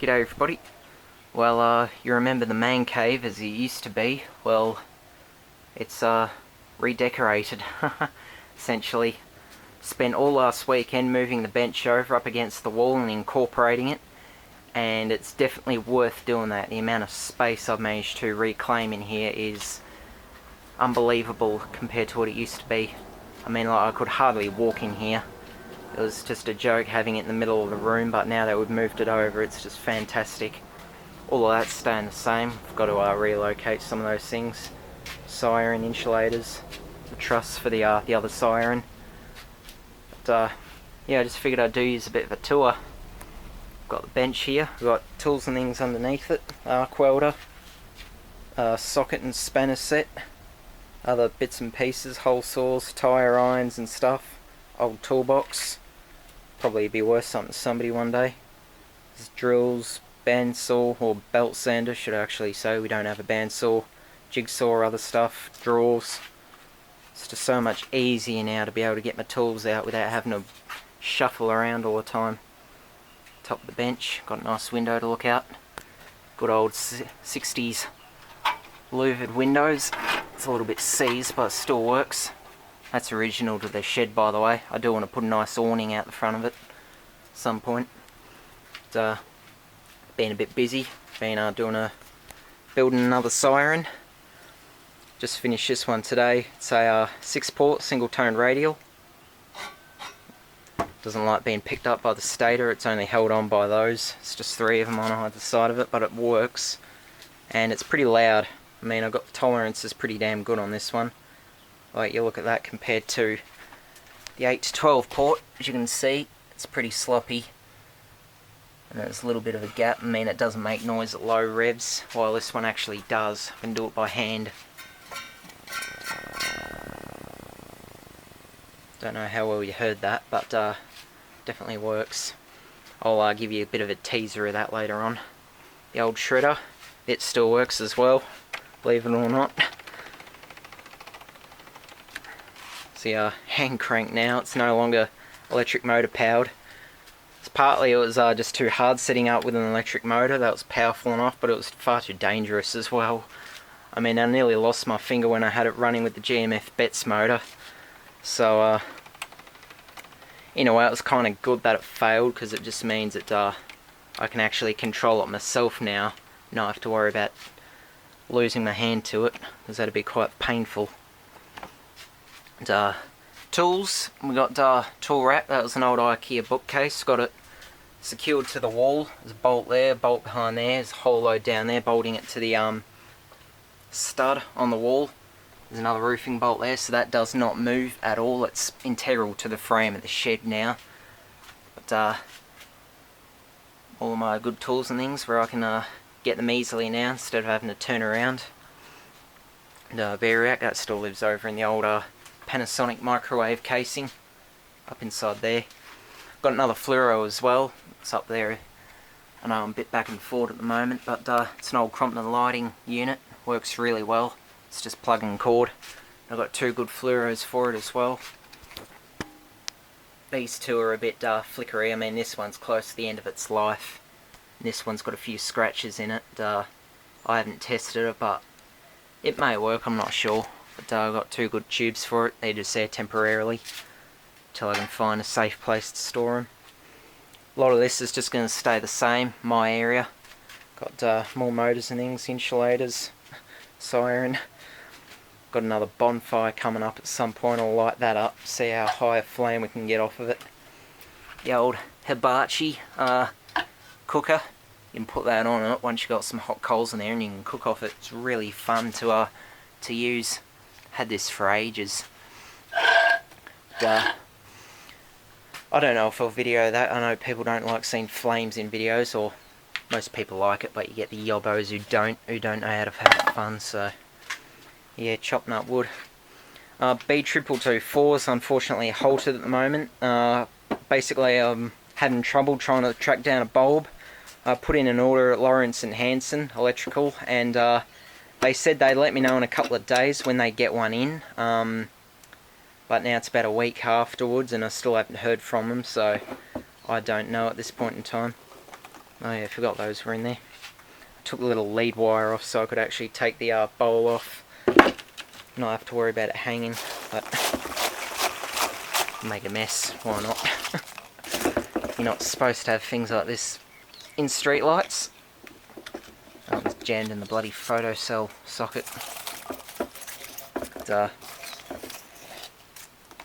G'day everybody. Well, you remember the man cave as it used to be? Well, it's redecorated. Essentially, spent all last weekend moving the bench over up against the wall and incorporating it, and it's definitely worth doing that. The amount of space I've managed to reclaim in here is unbelievable compared to what it used to be. I mean, like, I could hardly walk in here. It was just a joke having it in the middle of the room, but now that we've moved it over, it's just fantastic. All of that's staying the same. I've got to relocate some of those things. Siren insulators, the truss for the other siren. But yeah, I just figured I'd do use a bit of a tour. Got the bench here. We've got tools and things underneath it. Arc welder, socket and spanner set, other bits and pieces, hole saws, tyre irons and stuff. Old toolbox. Probably be worth something to somebody one day. There's drills, bandsaw, or belt sander should I actually say. We don't have a bandsaw, jigsaw or other stuff, drawers. It's just so much easier now to be able to get my tools out without having to shuffle around all the time. Top of the bench, got a nice window to look out. Good old 60s louvered windows. It's a little bit seized but it still works. That's original to the shed, by the way. I do want to put a nice awning out the front of it at some point. But, been a bit busy. Been building another siren. Just finished this one today. It's a 6-port single-tone radial. Doesn't like being picked up by the stator. It's only held on by those. It's just 3 of them on either side of it, but it works. And it's pretty loud. I mean, I've got the tolerances pretty damn good on this one. Like, you look at that compared to the 8 to 12 port, as you can see, it's pretty sloppy. And there's a little bit of a gap. I mean, it doesn't make noise at low revs, while this one actually does. I can do it by hand. Don't know how well you heard that, but definitely works. I'll give you a bit of a teaser of that later on. The old shredder, it still works as well, believe it or not. Hand crank now. It's no longer electric motor powered. It's partly it was just too hard setting up with an electric motor. That was powerful enough, but it was far too dangerous as well. I mean, I nearly lost my finger when I had it running with the GMF Betts motor. So in a way it was kind of good that it failed, because it just means that I can actually control it myself now, not have to worry about losing my hand to it, because that'd be quite painful. And, tools, we got tool rack. That was an old IKEA bookcase. Got it secured to the wall. There's a bolt there, a bolt behind there, there's a whole load down there, bolting it to the stud on the wall. There's another roofing bolt there, so that does not move at all. It's integral to the frame of the shed now. But all of my good tools and things where I can get them easily now instead of having to turn around. And variac, that still lives over in the old Panasonic microwave casing up inside there. Got another fluoro as well. It's up there. I know I'm a bit back and forth at the moment, but it's an old Crompton lighting unit. Works really well. It's just plug and cord. I've got 2 good fluoros for it as well. These 2 are a bit flickery. I mean, this one's close to the end of its life. And this one's got a few scratches in it. I haven't tested it, but it may work, I'm not sure. But I've got 2 good tubes for it. They're just there temporarily until I can find a safe place to store them. A lot of this is just going to stay the same, my area. Got more motors and things, insulators, siren. Got another bonfire coming up at some point. I'll light that up, see how high a flame we can get off of it. The old hibachi cooker. You can put that on it once you've got some hot coals in there and you can cook off it. It's really fun to use. Had this for ages. I don't know if I'll video that. I know people don't like seeing flames in videos, or most people like it, but you get the yobbos who don't know how to have fun. So yeah, chopping up wood. B222-4's unfortunately halted at the moment. Basically I'm having trouble trying to track down a bulb. I put in an order at Lawrence and Hanson Electrical, and they said they'd let me know in a couple of days when they get one in. But now it's about a week afterwards and I still haven't heard from them, so I don't know at this point in time. Oh yeah, I forgot those were in there. Took the little lead wire off so I could actually take the bowl off. Not have to worry about it hanging, but make a mess, why not? You're not supposed to have things like this in street lights. Oh, it was jammed in the bloody photocell socket. But,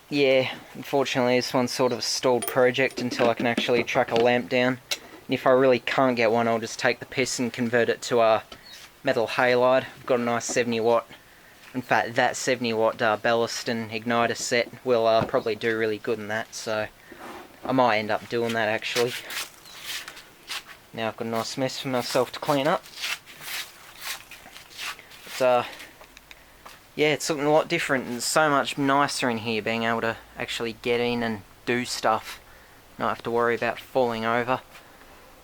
yeah, unfortunately this one's sort of a stalled project until I can actually track a lamp down. And if I really can't get one, I'll just take the piss and convert it to a metal halide. I've got a nice 70 watt. In fact, that 70 watt Bellaston igniter set will probably do really good in that, so I might end up doing that actually. Now I've got a nice mess for myself to clean up. But yeah, it's looking a lot different and so much nicer in here, being able to actually get in and do stuff. Not have to worry about falling over.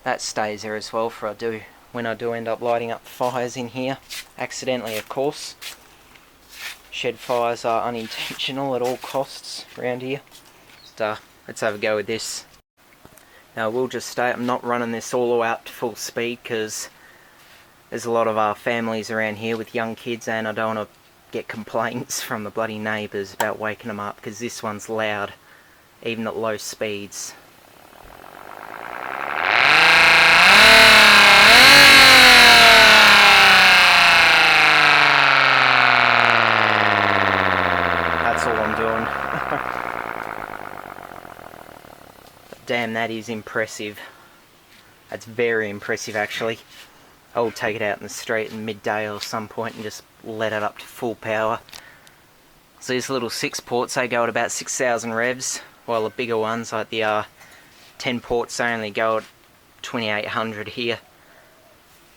That stays there as well for when I do end up lighting up fires in here. Accidentally, of course. Shed fires are unintentional at all costs around here. But, let's have a go with this. Now I will just state I'm not running this all out to full speed because there's a lot of families around here with young kids and I don't want to get complaints from the bloody neighbours about waking them up because this one's loud even at low speeds. That's all I'm doing. But damn, that is impressive. That's very impressive actually. I'll take it out in the street in midday or some point and just let it up to full power. So these little 6 ports, they go at about 6,000 revs, while the bigger ones like the 10 ports, they only go at 2,800 here.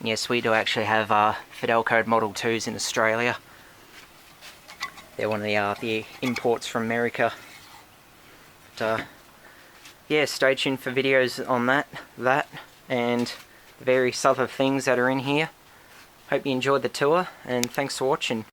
Yes, we do actually have Fidel Code Model 2s in Australia. They're one of the imports from America. But, yeah, stay tuned for videos on that and various other things that are in here. Hope you enjoyed the tour and thanks for watching.